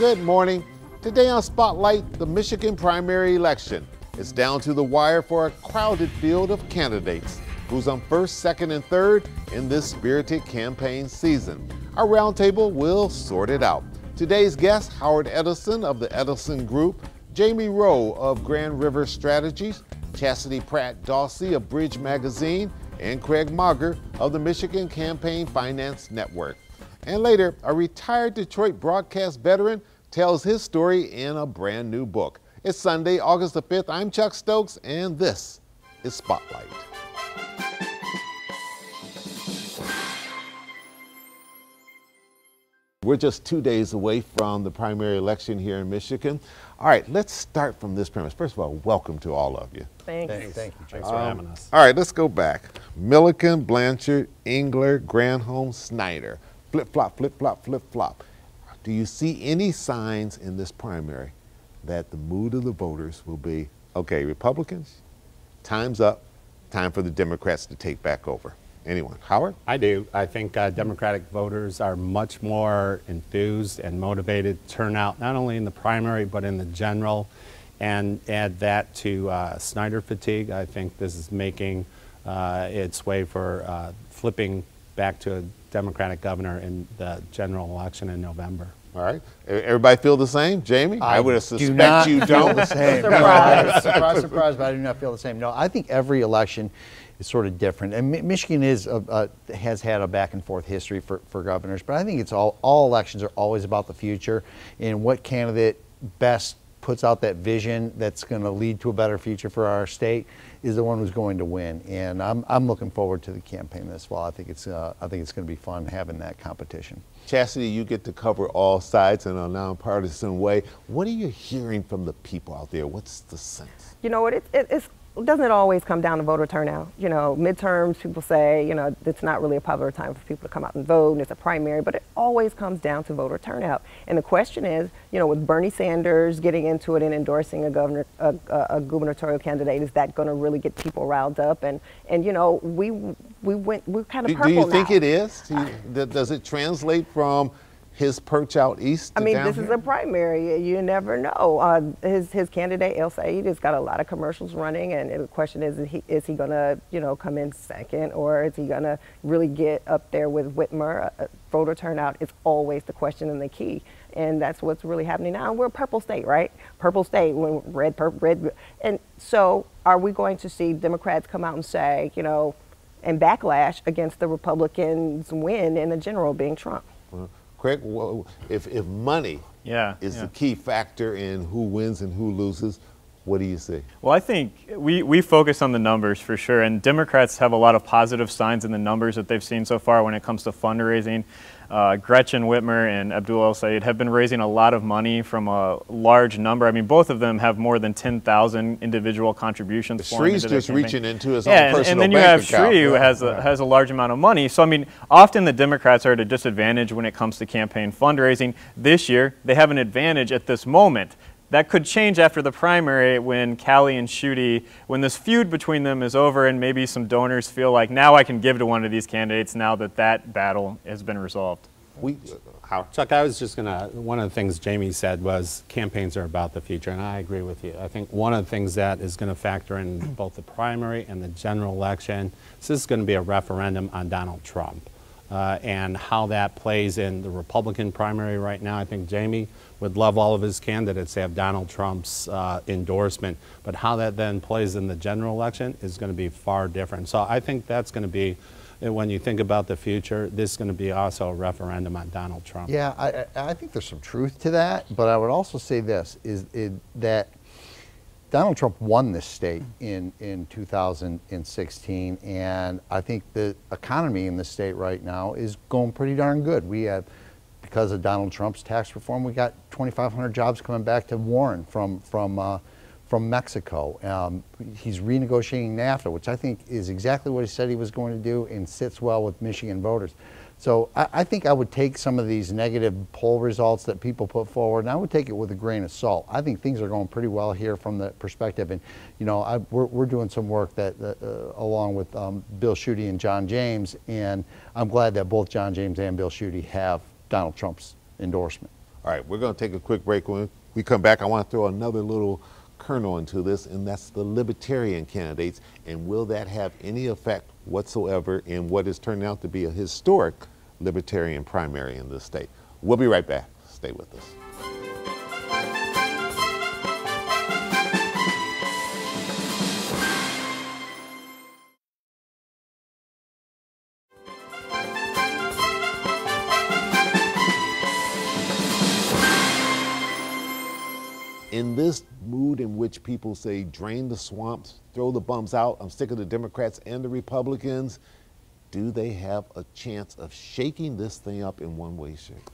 Good morning. Today on Spotlight, the Michigan primary election. It's down to the wire for a crowded field of candidates. Who's on first, second, and third in this spirited campaign season? Our roundtable will sort it out. Today's guests, Howard Edison of the Edison Group, Jamie Rowe of Grand River Strategies, Chastity Pratt-Dawsey of Bridge Magazine, and Craig Mauger of the Michigan Campaign Finance Network. And later, a retired Detroit broadcast veteran tells his story in a brand new book. It's Sunday, August the 5th. I'm Chuck Stokes, and this is Spotlight. We're just 2 days away from the primary election here in Michigan. All right, let's start from this premise. First of all, welcome to all of you. Thank you, Thanks for having us. All right, let's go back. Milliken, Blanchard, Engler, Granholm, Snyder. Flip-flop, flip-flop, flip-flop. Do you see any signs in this primary that the mood of the voters will be, okay, Republicans, time's up, time for the Democrats to take back over? Anyone? Howard? I do. I think Democratic voters are much more enthused and motivated to turn out, not only in the primary, but in the general. And add that to Snyder fatigue. I think this is making its way for flipping back to a Democratic governor in the general election in November. All right. Everybody feel the same? Jamie? I would suspect you don't. The same. Surprise, surprise, but I do not feel the same. No, I think every election is sort of different. And Michigan has had a back and forth history for governors, but I think it's all elections are always about the future and what candidate best puts out that vision that's going to lead to a better future for our state is the one who's going to win. And I'm looking forward to the campaign this fall. I think it's going to be fun having that competition. Chastity, you get to cover all sides in a nonpartisan way. What are you hearing from the people out there? What's the sense? You know what, doesn't it always come down to voter turnout? You know, midterms, people say, you know, it's not really a popular time for people to come out and vote, and it's a primary, but it always comes down to voter turnout. And the question is, you know, with Bernie Sanders getting into it and endorsing a gubernatorial candidate, is that going to really get people riled up? And you know, we're kind of purple now. Do you think it is? Does it translate from his perch out east to I mean, down this here? is a primary. You never know. His candidate, El Said, has got a lot of commercials running, and the question is he going to, you know, come in second, or is he going to really get up there with Whitmer? Voter turnout is always the question and the key, and that's what's really happening now. We're a purple state, right? Purple state, when red, purple, red, and so are we going to see Democrats come out and say, you know, and backlash against the Republicans' win in the general being Trump? Craig, if money is the key factor in who wins and who loses, what do you see? Well, I think we focus on the numbers for sure, and Democrats have a lot of positive signs in the numbers that they've seen so far when it comes to fundraising. Gretchen Whitmer and Abdul El Sayed have been raising a lot of money from a large number. I mean, both of them have more than 10,000 individual contributions. Shree's just reaching into his own personal bank account. And then you have Shree, who has a large amount of money. So, I mean, often the Democrats are at a disadvantage when it comes to campaign fundraising. This year, they have an advantage at this moment. That could change after the primary when Callie and Schuette, when this feud between them is over and maybe some donors feel like, now I can give to one of these candidates now that that battle has been resolved. Chuck, I was just going to, one of the things Jamie said was campaigns are about the future, and I agree with you. I think one of the things that is going to factor in both the primary and the general election, this is going to be a referendum on Donald Trump. And how that plays in the Republican primary right now. I think Jamie would love all of his candidates to have Donald Trump's endorsement, but how that then plays in the general election is going to be far different. So I think that's going to be, when you think about the future, this is going to be also a referendum on Donald Trump. Yeah, I think there's some truth to that, but I would also say this, that Donald Trump won this state in 2016, and I think the economy in the state right now is going pretty darn good. We have, because of Donald Trump's tax reform, we got 2,500 jobs coming back to Warren from Mexico. He's renegotiating NAFTA, which I think is exactly what he said he was going to do and sits well with Michigan voters. So I think I would take some of these negative poll results that people put forward, and I would take it with a grain of salt. I think things are going pretty well here from the perspective, and you know, we're doing some work that along with Bill Schuette and John James, and I'm glad that both John James and Bill Schuette have Donald Trump's endorsement. All right, we're going to take a quick break. When we come back, I want to throw another little kernel into this, and that's the Libertarian candidates. And will that have any effect whatsoever in what is turning out to be a historic Libertarian primary in this state? We'll be right back. Stay with us. In this mood in which people say, drain the swamps, throw the bums out, I'm sick of the Democrats and the Republicans, do they have a chance of shaking this thing up in one way, shape?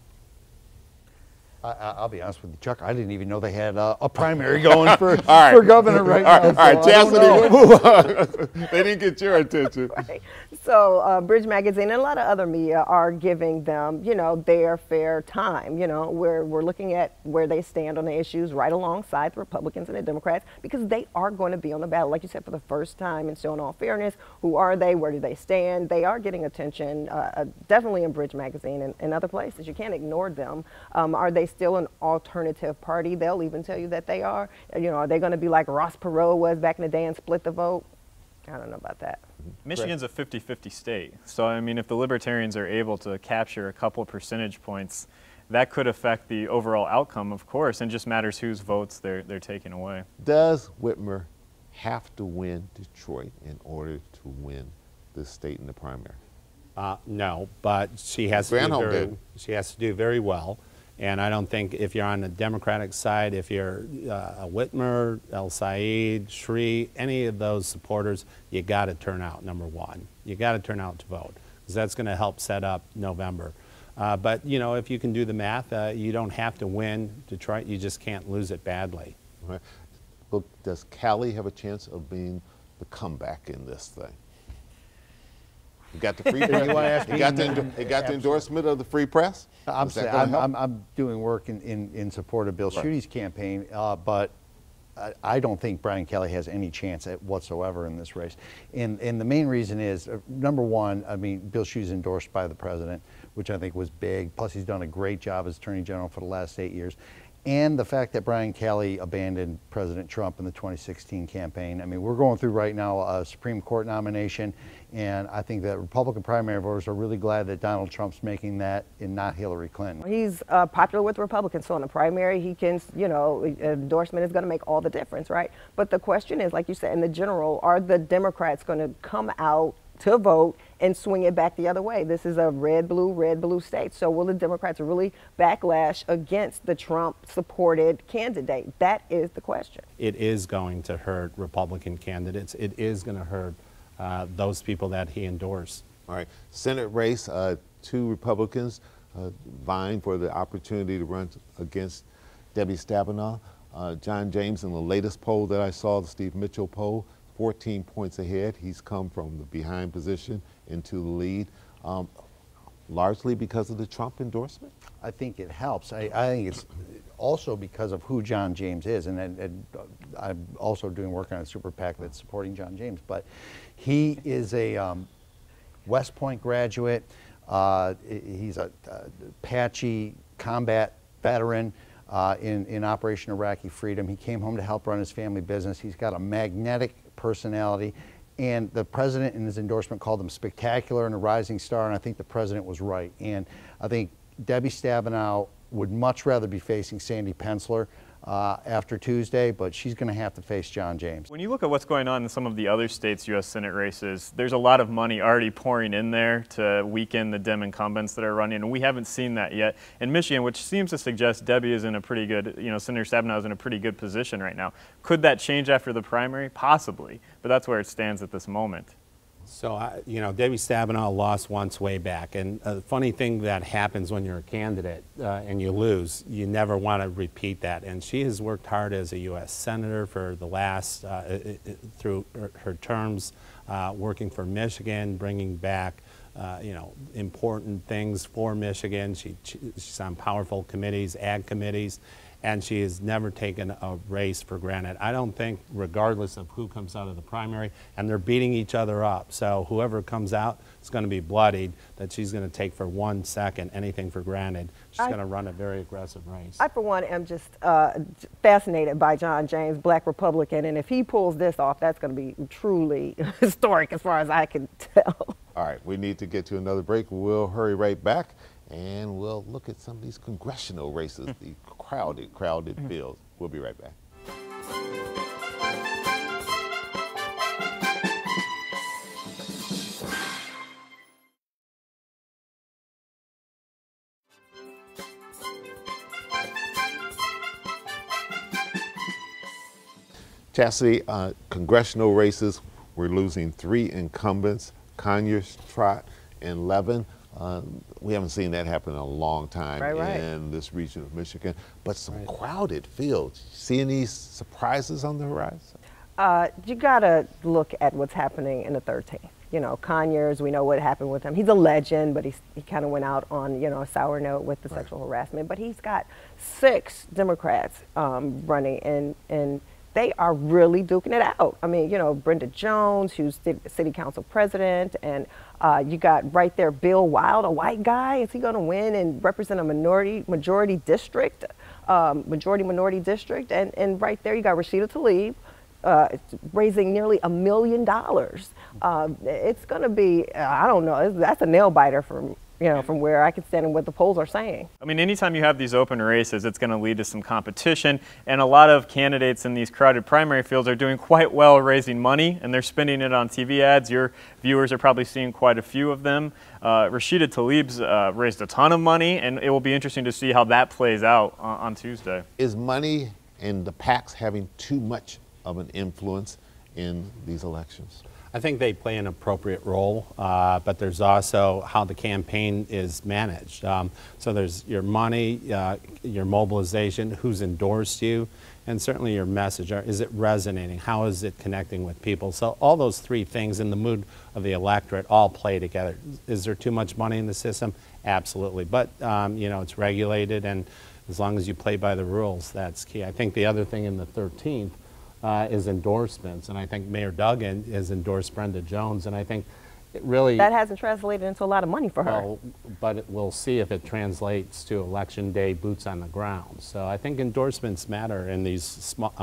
I'll be honest with you, Chuck. I didn't even know they had a primary going for governor right now. All right, Chastity, move on. They didn't get your attention. Right. So Bridge Magazine and a lot of other media are giving them, you know, their fair time. You know, we're looking at where they stand on the issues right alongside the Republicans and the Democrats, because they are going to be on the ballot, like you said, for the first time. And so in all fairness, who are they? Where do they stand? They are getting attention, definitely in Bridge Magazine and other places. You can't ignore them. Are they still an alternative party? They'll even tell you that they are. You know, are they going to be like Ross Perot was back in the day and split the vote? I don't know about that. Michigan's a 50-50 state. So, I mean, if the Libertarians are able to capture a couple percentage points, that could affect the overall outcome, of course, and just matters whose votes they're taking away. Does Whitmer have to win Detroit in order to win this state in the primary? No, but she has to do very well. And I don't think if you're on the Democratic side, if you're Whitmer, El Said, Shree, any of those supporters, you got to turn out, number one. You got to turn out to vote, because that's going to help set up November. But, you know, if you can do the math, you don't have to win Detroit. You just can't lose it badly. Right. Well, does Cali have a chance of being the comeback in this thing? You got the free press. You got the endorsement of the free press. I'm doing work in support of Bill Schuette's campaign, but I don't think Brian Kelly has any chance whatsoever in this race. And the main reason is, number one, I mean, Bill Schuette's endorsed by the president, which I think was big. Plus, he's done a great job as Attorney General for the last 8 years. And the fact that Brian Kelly abandoned President Trump in the 2016 campaign. I mean, we're going through right now a Supreme Court nomination, and I think that Republican primary voters are really glad that Donald Trump's making that and not Hillary Clinton. He's popular with Republicans, so in the primary, he can, you know, endorsement is going to make all the difference, right? But the question is, like you said, in the general, are the Democrats going to come out to vote and swing it back the other way? This is a red, blue state. So will the Democrats really backlash against the Trump-supported candidate? That is the question. It is going to hurt Republican candidates. It is going to hurt those people that he endorsed. All right. Senate race, 2 Republicans vying for the opportunity to run against Debbie Stabenow. John James, in the latest poll that I saw, the Steve Mitchell poll, 14 points ahead. He's come from the behind position into the lead, largely because of the Trump endorsement? I think it helps. I think it's also because of who John James is, and I'm also doing work on a super PAC that's supporting John James, but he is a West Point graduate. He's a Apache combat veteran in Operation Iraqi Freedom. He came home to help run his family business. He's got a magnetic personality, and the president in his endorsement called him spectacular and a rising star, and I think the president was right. And I think Debbie Stabenow would much rather be facing Sandy Pensler after Tuesday, but she's going to have to face John James. When you look at what's going on in some of the other states' U.S. Senate races, there's a lot of money already pouring in there to weaken the Dem incumbents that are running, and we haven't seen that yet. In Michigan, which seems to suggest Debbie is in a pretty good, you know, Senator Stabenow is in a pretty good position right now. Could that change after the primary? Possibly, but that's where it stands at this moment. So, you know, Debbie Stabenow lost once way back, and a funny thing that happens when you're a candidate and you lose, you never want to repeat that. And she has worked hard as a U.S. Senator for the last, through her terms, working for Michigan, bringing back, you know, important things for Michigan. She's on powerful committees, ag committees, and she has never taken a race for granted. I don't think, regardless of who comes out of the primary, and they're beating each other up, so whoever comes out is going to be bloodied, that she's going to take for 1 second anything for granted. She's going to run a very aggressive race. I, for one, am just fascinated by John James, Black Republican, and if he pulls this off, that's going to be truly historic as far as I can tell. All right, we need to get to another break. We'll hurry right back, and we'll look at some of these congressional races, the crowded fields. We'll be right back. Chastity, congressional races, we're losing 3 incumbents, Conyers, Trott, and Levin. We haven't seen that happen in a long time in this region of Michigan, but some crowded fields. See any surprises on the horizon? You got to look at what's happening in the 13th. You know, Conyers, we know what happened with him. He's a legend, but he kind of went out on, you know, a sour note with the sexual harassment. But he's got 6 Democrats running, and they are really duking it out. I mean, you know, Brenda Jones, who's the city council president, and you got right there Bill Wild, a white guy. Is he going to win and represent a majority district? And right there you got Rashida Tlaib, raising nearly $1 million. It's going to be, I don't know, that's a nail biter from, you know, from where I can stand and what the polls are saying. I mean, anytime you have these open races, it's going to lead to some competition, and a lot of candidates in these crowded primary fields are doing quite well raising money, and they're spending it on TV ads. Your viewers are probably seeing quite a few of them. Rashida Tlaib's raised a ton of money, and it will be interesting to see how that plays out on Tuesday. Is money and the PACs having too much of an influence in these elections? I think they play an appropriate role, but there's also how the campaign is managed. So there's your money, your mobilization, who's endorsed you, and certainly your message. Is it resonating? How is it connecting with people? So all those 3 things in the mood of the electorate all play together. Is there too much money in the system? Absolutely. But, you know, it's regulated, and as long as you play by the rules, that's key. I think the other thing in the 13th is endorsements, and I think Mayor Duggan has endorsed Brenda Jones, and I think it really... That hasn't translated into a lot of money for her. Well, but we'll see if it translates to Election Day boots on the ground. So I think endorsements matter in these small,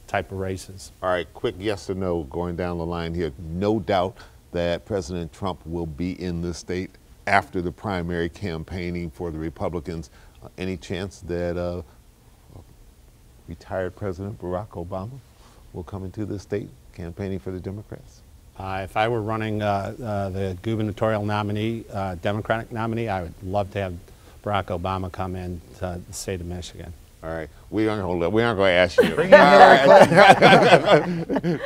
type of races. All right, quick yes or no going down the line here. No doubt that President Trump will be in the state after the primary campaigning for the Republicans. Any chance that retired President Barack Obama will come into the state campaigning for the Democrats? If I were running the gubernatorial nominee, Democratic nominee, I would love to have Barack Obama come in to the state of Michigan. All right, we aren't going to ask you.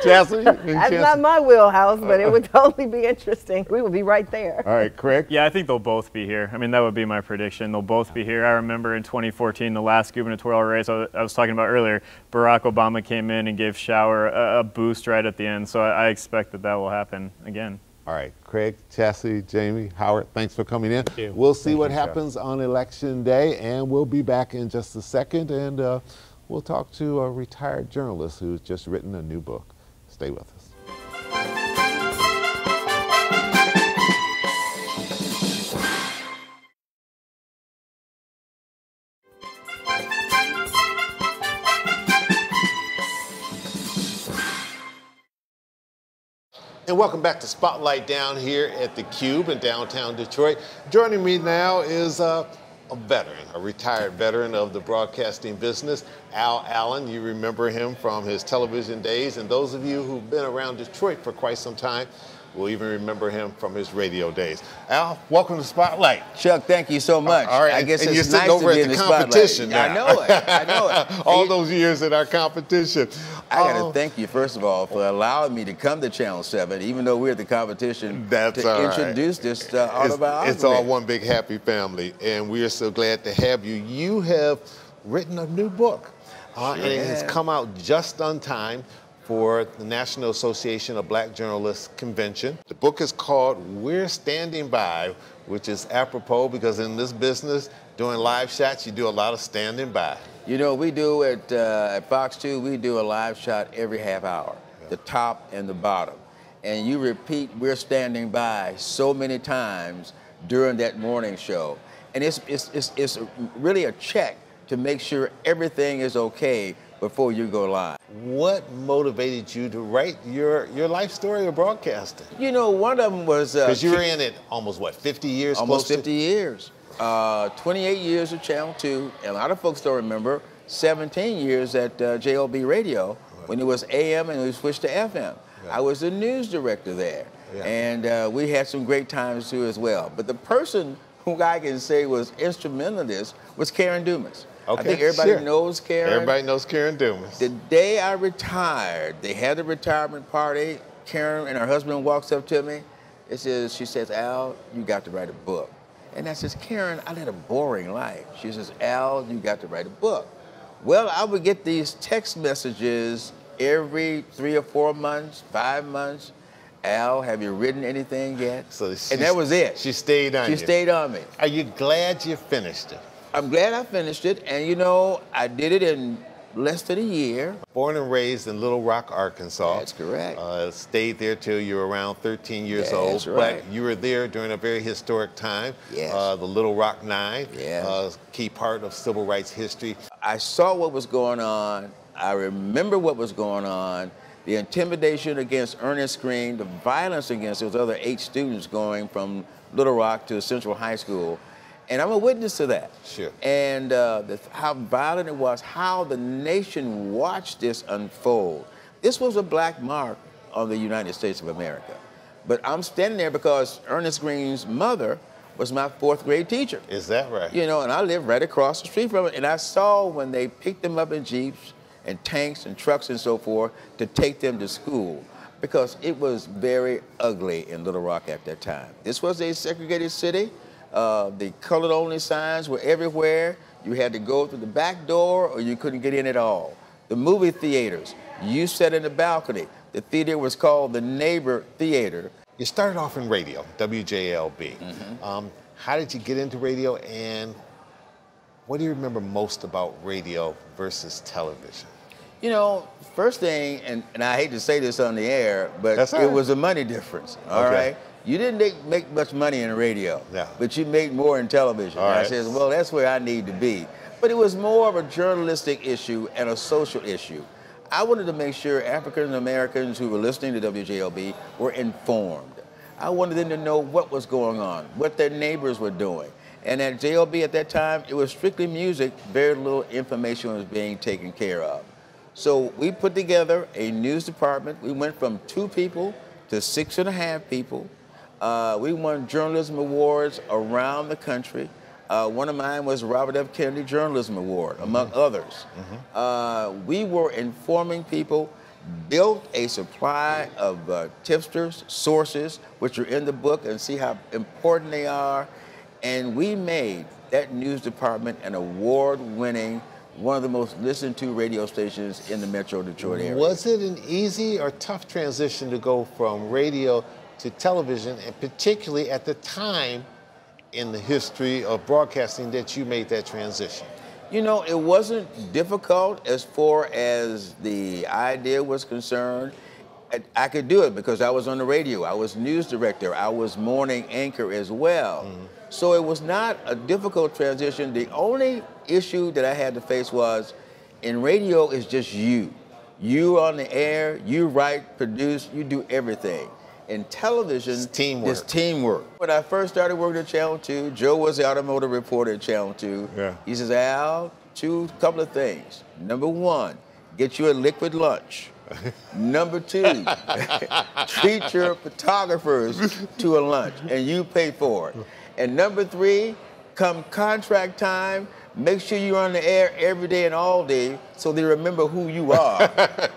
Chastity? That's not my wheelhouse, but it would totally be interesting. We would be right there. All right, Craig? Yeah, I think they'll both be here. I mean, that would be my prediction. They'll both be here. I remember in 2014, the last gubernatorial race I was talking about earlier, Barack Obama came in and gave Shower a boost right at the end. So I expect that will happen again. All right, Craig, Chastity, Jamie, Howard, thanks for coming in. Thank you. We'll see what happens on Election Day, and we'll be back in just a second, and we'll talk to a retired journalist who's just written a new book. Stay with us. And welcome back to Spotlight down here at the Cube in downtown Detroit. Joining me now is a veteran, a retired veteran of the broadcasting business, Al Allen. You remember him from his television days, and those of you who've been around Detroit for quite some time will even remember him from his radio days. Al, welcome to Spotlight. Chuck, thank you so much. All right, I guess and it's you're nice sitting over to be at in the the competition spotlight. now. I know it. I know it. All those years at our competition. I got to thank you, first of all, for allowing me to come to Channel 7, even though we're at the competition, That's to all introduce this autobiography. It's all one big happy family, and we are so glad to have you. You have written a new book, and it has come out just on time for the National Association of Black Journalists Convention. The book is called We're Standing By, which is apropos because in this business, doing live shots, you do a lot of standing by. You know, we do at Fox 2, we do a live shot every half hour, the top and the bottom. And you repeat, we're standing by so many times during that morning show. And it's really a check to make sure everything is okay before you go live. What motivated you to write your life story of broadcasting? You know, one of them was... Because you were in it almost, what, 50 years? Almost 50 years. 28 years at Channel 2, and a lot of folks don't remember, 17 years at JLB Radio when it was AM and we switched to FM. I was the news director there, and we had some great times too as well. But the person who I can say was instrumental in this was Karen Dumas. Okay, I think everybody knows Karen. Everybody knows Karen Dumas. The day I retired, they had a retirement party. Karen and her husband walks up to me. She says, Al, you got to write a book. And I says, Karen, I led a boring life. She says, Al, you got to write a book. Well, I would get these text messages every 3 or 4 months, 5 months. Al, have you written anything yet? And that was it. She stayed on you. She stayed on me. Are you glad you finished it? I'm glad I finished it. And, you know, I did it in less than a year. Born and raised in Little Rock, Arkansas. That's correct. Stayed there till you were around 13 years old. That's right. But you were there during a very historic time. Yes. The Little Rock Nine. Yes. Key part of civil rights history. I saw what was going on. I remember what was going on. The intimidation against Ernest Green, the violence against those other 8 students going from Little Rock to Central High School. And I'm a witness to that. Sure. And how violent it was, how the nation watched this unfold. This was a black mark on the United States of America. But I'm standing there because Ernest Green's mother was my 4th grade teacher. Is that right? You know, and I lived right across the street from it. And I saw when they picked them up in Jeeps and tanks and trucks and so forth to take them to school, because it was very ugly in Little Rock at that time. This was a segregated city. The colored-only signs were everywhere. You had to go through the back door or you couldn't get in at all. The movie theaters, you sat in the balcony. The theater was called the Neighbor Theater. You started off in radio, WJLB. How did you get into radio, and what do you remember most about radio versus television? You know, first thing, and I hate to say this on the air, but it was a money difference, all right? You didn't make much money in radio, but you made more in television. I said, well, that's where I need to be. But it was more of a journalistic issue and a social issue. I wanted to make sure African Americans who were listening to WJLB were informed. I wanted them to know what was going on, what their neighbors were doing. And at JLB at that time, it was strictly music. Very little information was being taken care of. So we put together a news department. We went from 2 people to 6.5 people. We won journalism awards around the country. One of mine was Robert F. Kennedy Journalism Award, among others. We were informing people, built a supply of tipsters, sources, which are in the book, and see how important they are. And we made that news department an award-winning, one of the most listened to radio stations in the Metro Detroit area. Was it an easy or tough transition to go from radio to television, and particularly at the time in the history of broadcasting that you made that transition? You know, it wasn't difficult as far as the idea was concerned. I could do it because I was on the radio. I was news director. I was morning anchor as well. So it was not a difficult transition. The only issue that I had to face was, in radio, it's just you. You on the air, you write, produce, you do everything. In television, it's teamwork. When I first started working at Channel 2, Joe was the automotive reporter at Channel 2. He says, Al, couple of things. Number 1, get you a liquid lunch. Number 2, treat your photographers to a lunch, and you pay for it. And number 3, come contract time, make sure you're on the air every day and all day so they remember who you are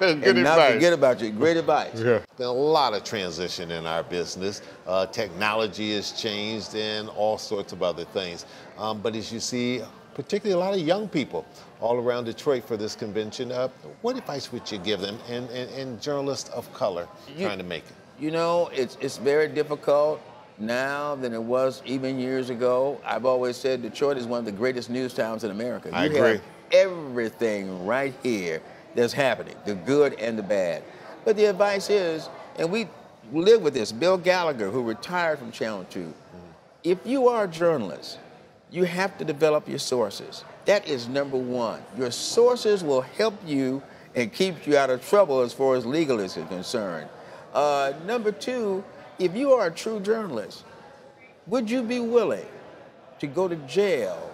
and not forget about you. Great advice. Been a lot of transition in our business. Technology has changed and all sorts of other things. But as you see, particularly a lot of young people all around Detroit for this convention. What advice would you give them and journalists of color trying to make it? You know, it's very difficult now than it was even years ago. I've always said Detroit is one of the greatest news towns in America. I agree. Have everything right here that's happening, the good and the bad. But the advice is, and we live with this, Bill Gallagher, who retired from Channel 2, if you are a journalist, you have to develop your sources. That is number one. Your sources will help you and keep you out of trouble as far as legal is concerned. Number two, if you are a true journalist, would you be willing to go to jail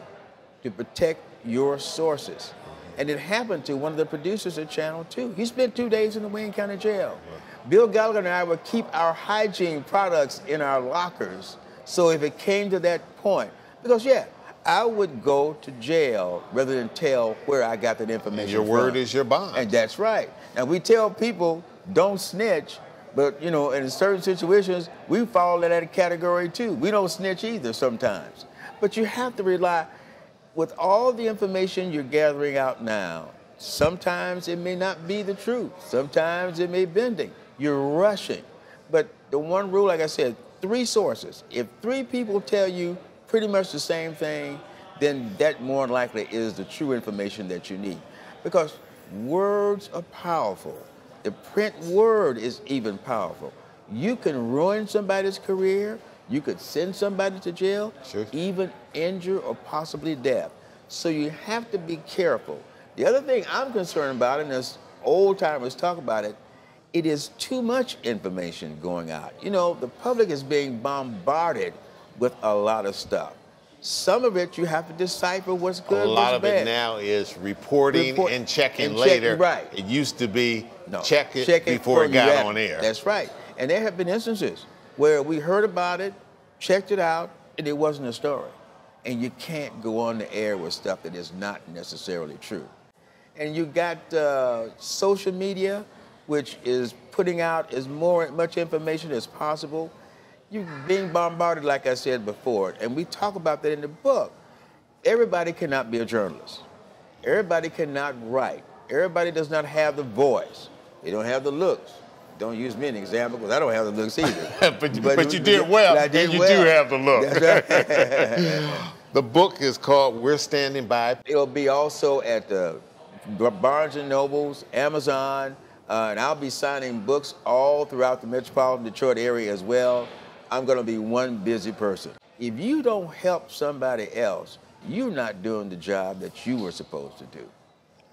to protect your sources? And it happened to one of the producers at Channel 2. He spent 2 days in the Wayne County Jail. Bill Gallagher and I would keep our hygiene products in our lockers, so if it came to that point, because yeah, I would go to jail rather than tell where I got that information and your from. word is your bond. And that's right. Now we tell people don't snitch, but you know, in certain situations, we fall in that category too. We don't snitch either sometimes. But you have to rely, with all the information you're gathering out now, sometimes it may not be the truth. Sometimes it may be bending. You're rushing. But the one rule, like I said, 3 sources. If 3 people tell you pretty much the same thing, then that more likely is the true information that you need. Because words are powerful. The print word is even powerful. You can ruin somebody's career. You could send somebody to jail, sure, even injure or possibly death. So you have to be careful. The other thing I'm concerned about, and as old timers talk about it, it is too much information going out. You know, the public is being bombarded with a lot of stuff. Some of it you have to decipher what's good, a lot what's of bad. it now is reporting and checking later. Right. It used to be no, check it before it got on air. That's right. And there have been instances where we heard about it, checked it out, and it wasn't a story. And you can't go on the air with stuff that is not necessarily true. And you got social media, which is putting out as much information as possible. You're being bombarded, like I said before, and we talk about that in the book. Everybody cannot be a journalist. Everybody cannot write. Everybody does not have the voice. They don't have the looks. Don't use me as an example, because I don't have the looks either. but you did well, and you do have the look. That's right. The book is called We're Standing By. It'll be also at the Barnes & Nobles, Amazon, and I'll be signing books all throughout the metropolitan Detroit area as well. I'm going to be one busy person. If you don't help somebody else, you're not doing the job that you were supposed to do.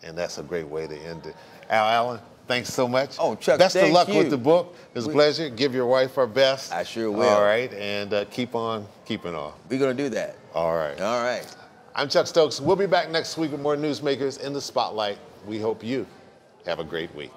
And that's a great way to end it. Al Allen, thanks so much. Oh, Chuck, best of luck you. with the book. It's a pleasure. Give your wife our best. I sure will. All right, and keep on keeping on. We're going to do that. All right. All right. I'm Chuck Stokes. We'll be back next week with more newsmakers in the spotlight. We hope you have a great week.